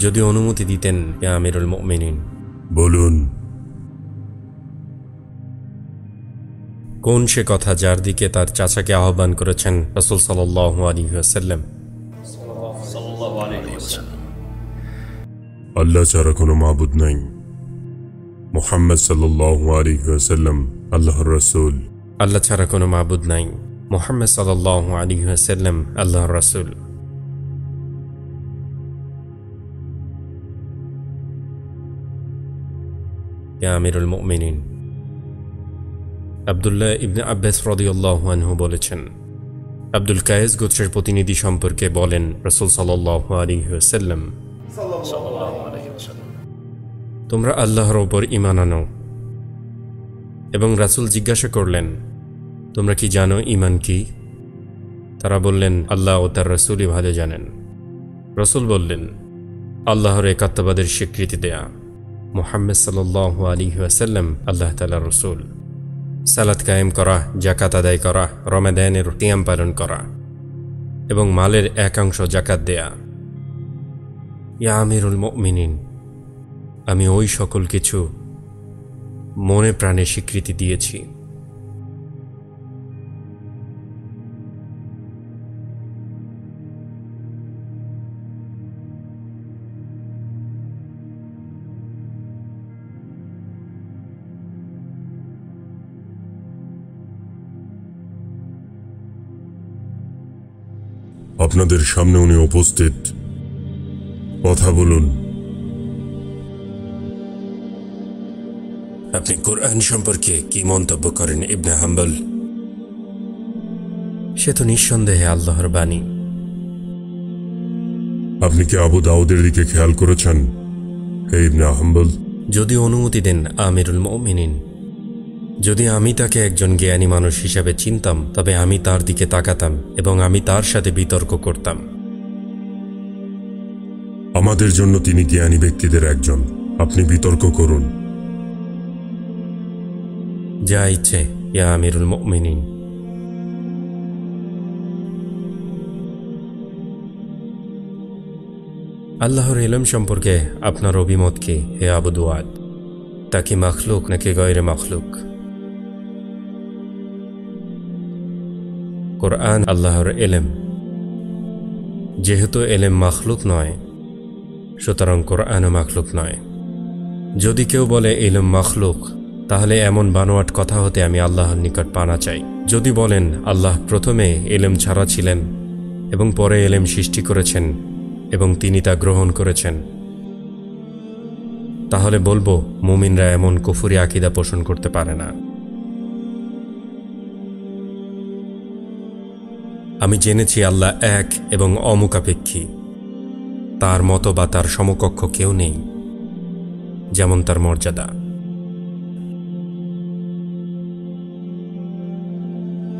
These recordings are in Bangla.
যদি অনুমতি দিতেন ইয়া আমিরুল মুমিনিন। বলুন। কোন সে কথা যার দিকে তার চাচাকে আহ্বান করেছেন রাসূল সাল্লাল্লাহু আলাইহি ওয়াসাল্লাম? আল্লাহ ছাড়া কোনো মাবুদ নাই। মুহাম্মদ সাল্লাল্লাহু আলাইহি ওয়াসাল্লাম আল্লাহর রাসূল। আল্লাহ ছাড়া কোনো মাবুদ নাই। মুহাম্মদ সাল্লাল্লাহু আলাইহি ওয়াসাল্লাম আল্লাহর রাসূল। ইয়া আমিরুল মুমিনিন। আব্দুল্লাহ ইবনে আব্বাস রাদিয়াল্লাহু আনহু বলেছেন, আব্দুল কায়েস গোত্রের প্রতিনিধি সম্পর্কে বলেন রাসূল সাল্লাল্লাহু আলাইহি ওয়াসাল্লাম, তোমরা আল্লাহর উপর ঈমান আনো। এবং রাসূল জিজ্ঞাসা করলেন, তোমরা কি জানো ঈমান কি? তারা বললেন, আল্লাহ ও তার রাসূলই ভালো জানেন। রাসূল বললেন, আল্লাহর একাত্মবাদের স্বীকৃতি দেয়া, মুহাম্মদ সাল্লাল্লাহু আলাইহি ওয়াসাল্লাম আল্লাহ তাআলার রাসূল, সালাত কায়েম করা, যাকাত আদায় করা, রমাদানের কিয়াম পালন করা এবং মালের একাংশ যাকাত দেয়া। ইয়া আমিরুল মুমিনিন, আমি ওই সকল কিছু মনে প্রাণে স্বীকৃতি দিয়েছি। আপনাদের সামনে উনি উপস্থিত, কথা বলুন। আপনি কোরআন সম্পর্কে কি মন্তব্য করেন ইবনে হাম্বল? সে তো নিঃসন্দেহে আল্লাহর বাণী। আপনি কি আবু দাউদের দিকে খেয়াল করেছেন হে ইবনে হাম্বল? যদি অনুমতি দেন আমিরুল মুমিনিন। যদি আমি তাকে একজন জ্ঞানী মানুষ হিসাবে চিনতাম তবে আমি তার দিকে তাকাতাম এবং আমি তার সাথে বিতর্ক করতাম। আমাদের জন্য তিনি জ্ঞানী ব্যক্তিদের একজন। আপনি বিতর্ক করুন। যা ইচ্ছে ইয়া আমিরুল মুমিনিন। আল্লাহর ইলম সম্পর্কে আপনার অভিমত কি হে আবু দুআদ? তা কি মাখলুক নাকি গয়রে মাখলুক? কোরআন আল্লাহর ইলম। যেহেতু ইলম মাখলুক নয়, সুতরাং কোরআনও মাখলুক নয়। যদি কেউ বলে ইলম মাখলুক, তাহলে এমন বানোয়াট কথা হতে আমি আল্লাহর নিকট পানা চাই। যদি বলেন আল্লাহ প্রথমে ইলম ছাড়া ছিলেন এবং পরে ইলম সৃষ্টি করেছেন এবং তিনি তা গ্রহণ করেছেন, তাহলে বলবো মুমিনরা এমন কুফরি আকীদা পোষণ করতে পারে না। আমি জেনেছি আল্লাহ এক এবং অমুখাপেক্ষী। তার মতো বা তার সমকক্ষ কেউ নেই, যেমন তার মর্যাদা।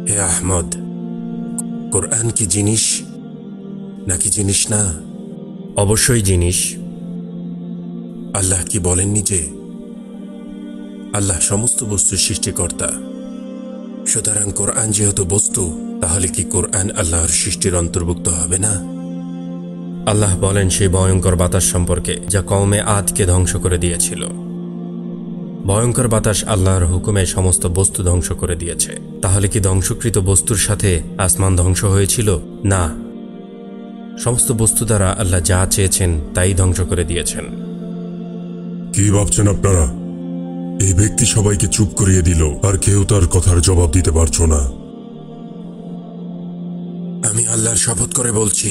হে আহমদ, কোরআন কি জিনিস নাকি জিনিস না? অবশ্যই জিনিস। আল্লাহ কি বলেননি যে আল্লাহ সমস্ত বস্তুর সৃষ্টিকর্তা? সুতরাং কোরআন যেহেতু বস্তু, তাহলে কি কোরআন আল্লাহর সৃষ্টির অন্তর্ভুক্ত হবে না? আল্লাহ বলেন সেই ভয়ঙ্কর বাতাস সম্পর্কে যা কওমে আদকে ধ্বংস করে দিয়েছিল। ভয়ঙ্কর বাতাস আল্লাহর হুকুমে সমস্ত বস্তু ধ্বংস করে দিয়েছে। তাহলে কি ধ্বংসকৃত বস্তুর সাথে আসমান ধ্বংস হয়েছিল? না, সমস্ত বস্তু দ্বারা আল্লাহ যা চেয়েছেন তাই ধ্বংস করে দিয়েছেন। কি ভাবছেন আপনারা? এই ব্যক্তি সবাইকে চুপ করিয়ে দিল, আর কেউ তার কথার জবাব দিতে পারছো না। আমি আল্লাহর শপথ করে বলছি,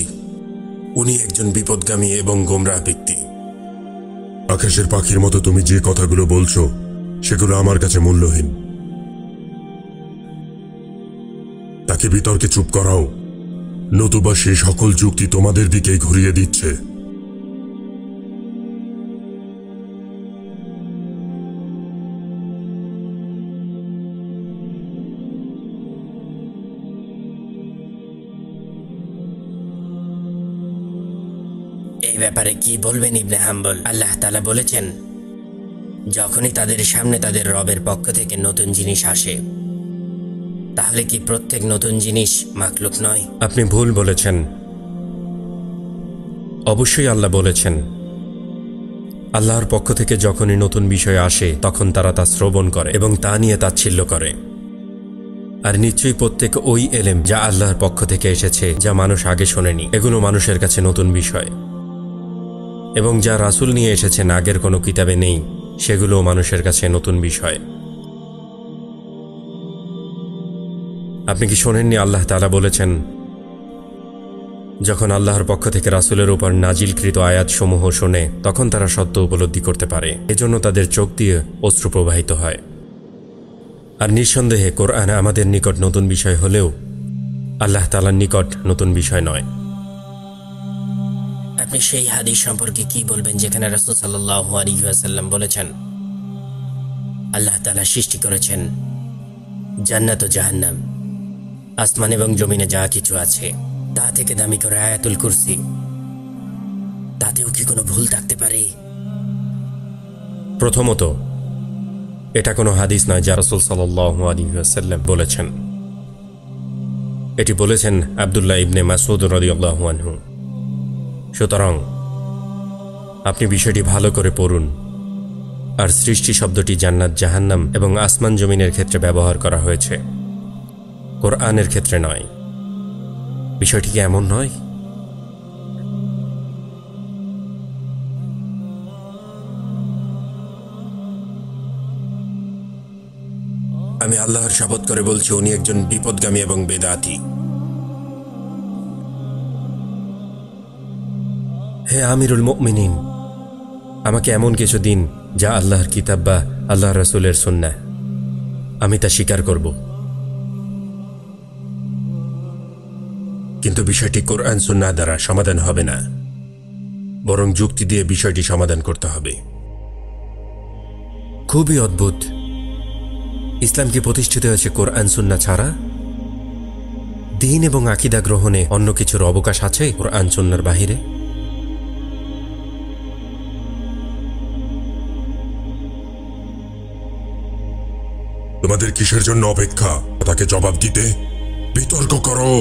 উনি একজন বিপদগামী এবং গোমরাহ ব্যক্তি। আকাশের পাখির মতো তুমি যে কথাগুলো বলছো সেগুলো আমার কাছে মূল্যহীন। তাকে বিতর্কে চুপ করাও, নতুবা সে সকল যুক্তি তোমাদের দিকেই ঘুরিয়ে দিচ্ছে। এই ব্যাপারে কি বলবেন ইবনে হাম্বল? আল্লাহ তাআলা বলেছেন, যখনই তাদের সামনে তাদের রবের পক্ষ থেকে নতুন জিনিস আসে, তাহলে কি প্রত্যেক নতুন জিনিস মাখলুক নয়? আপনি ভুল বলেছেন। অবশ্যই আল্লাহ বলেছেন, আল্লাহর পক্ষ থেকে যখনই নতুন বিষয় আসে তখন তারা তা শ্রবণ করে এবং তা নিয়ে তাচ্ছিল্য করে। আর নিশ্চয়ই প্রত্যেক ওই এলেম যা আল্লাহর পক্ষ থেকে এসেছে, যা মানুষ আগে শোনেনি, এগুলো মানুষের কাছে নতুন বিষয়। এবং যা রাসূল নিয়ে এসেছেন আগের কোনো কিতাবে নেই, সেগুলোও মানুষের কাছে নতুন বিষয়। আপনি কি শোনেননি আল্লাহ তাআলা বলেছেন, যখন আল্লাহর পক্ষ থেকে রাসূলের উপর নাজিলকৃত আয়াতসমূহ শোনে তখন তারা সত্য উপলব্ধি করতে পারে, এজন্য তাদের চোখ দিয়ে অশ্রু প্রবাহিত হয়। আর নিঃসন্দেহে কোরআন আমাদের নিকট নতুন বিষয় হলেও আল্লাহ তাআলার নিকট নতুন বিষয় নয়। আপনি সেই হাদিস সম্পর্কে কি বলবেন যেখানে রাসূল সাল্লাল্লাহু আলাইহি ওয়াসাল্লাম বলেছেন, আল্লাহ তাআলা সৃষ্টি করেছেন জান্নাত ও জাহান্নাম, আসমান এবং জমিনে যা কিছু আছে, তা থেকে দামি করে আয়াতুল কুরসি, তাতেও কি কোনো ভুল থাকতে পারে? প্রথমত, এটা কোনো হাদিস নয় যা রাসূল সাল্লাল্লাহু আলাইহি ওয়াসাল্লাম বলেছেন। এটি বলেছেন আব্দুল্লাহ ইবনে মাসউদ রাদিয়াল্লাহু আনহু। সুতরাং আপনি বিষয়টি ভালো করে পড়ুন। আর সৃষ্টি শব্দটি জান্নাত, জাহান্নাম এবং আসমান জমিনের ক্ষেত্রে ব্যবহার করা হয়েছে, কোরআনের ক্ষেত্রে নয়। বিষয়টি কি এমন নয়? আমি আল্লাহর শপথ করে বলছি, উনি একজন বিপদগামী এবং বেদাতি। হে আমিরুল মুমিনিন, আমাকে এমন কিছু দিন যা আল্লাহর কিতাব বা আল্লাহ রাসূলের সুন্নাহ, আমি তা স্বীকার করব। কিন্তু বিষয়টি কোরআন সুন্নাহ দ্বারা সমাধান হবে না, বরং যুক্তি দিয়ে বিষয়টি সমাধান করতে হবে। খুবই অদ্ভুত। ইসলাম কি প্রতিষ্ঠিত হয়েছে কোরআন সুন্নাহ ছাড়া? দ্বীন এবং আকীদা গ্রহণে অন্য কিছুর অবকাশ আছে কোরআন সুন্নাহর বাহিরে? তোমাদের কিসের জন্য অপেক্ষা? তাকে জবাব দিতে বিতর্ক করো।